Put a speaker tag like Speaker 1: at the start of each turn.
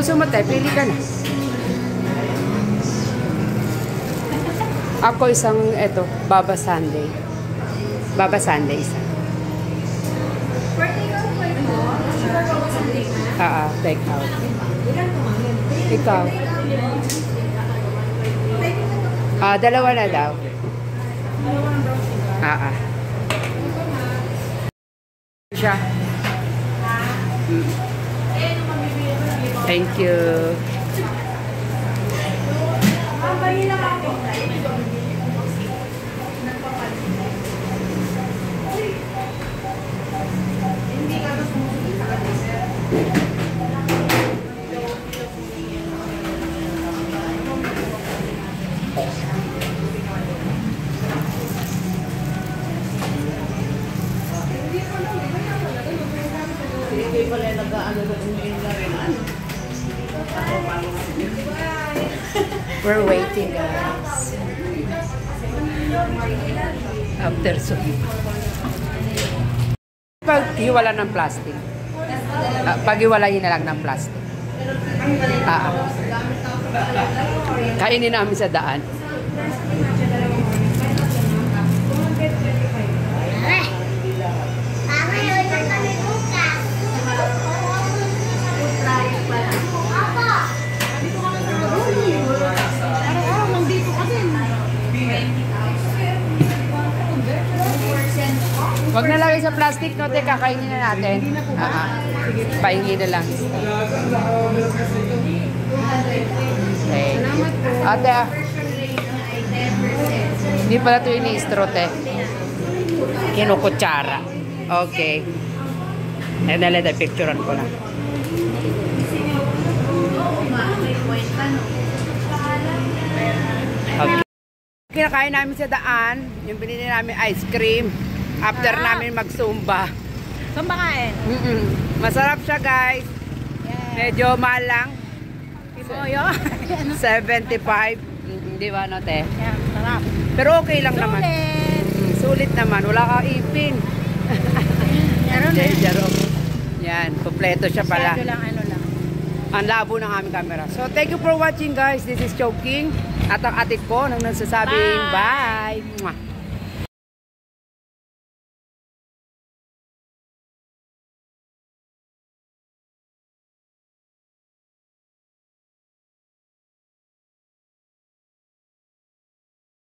Speaker 1: gusto mo, te? Pili ka na. Ako isang, eto, Baba Sunday. Baba Sunday isa. Take out. Ikaw. Dalawa na daw. Siya. Thank you. We're waiting, guys. After soup. Pag-iwala ng plastic. Pag-iwalayin na lang ng plastic. Kainin namin sa daan. Wag na lagay sa plastic, no? Teka, kainin na natin. Pahingi na lang. Okay. Ate, hindi pala ito ini-istro, te. Kinukutsara. Okay. Dali, picturean ko na. Okay. Kinakain namin sa daan, yung binili namin ice cream. After namin mag-zumba.
Speaker 2: Zumba kain?
Speaker 1: Masarap siya, guys.
Speaker 2: Yeah.
Speaker 1: Medyo mahal lang.
Speaker 2: Iboyo.
Speaker 1: 75. Di ba, no, te?
Speaker 2: Yeah, sarap.
Speaker 1: Pero okay lang naman. Sulit naman. Wala kang ipin. Yan, kompleto siya pala.
Speaker 2: Lang, ano lang.
Speaker 1: Ang labo ng aming camera. So, thank you for watching, guys. This is Choking. At ang atik ko nang nagsasabing bye. Mwah.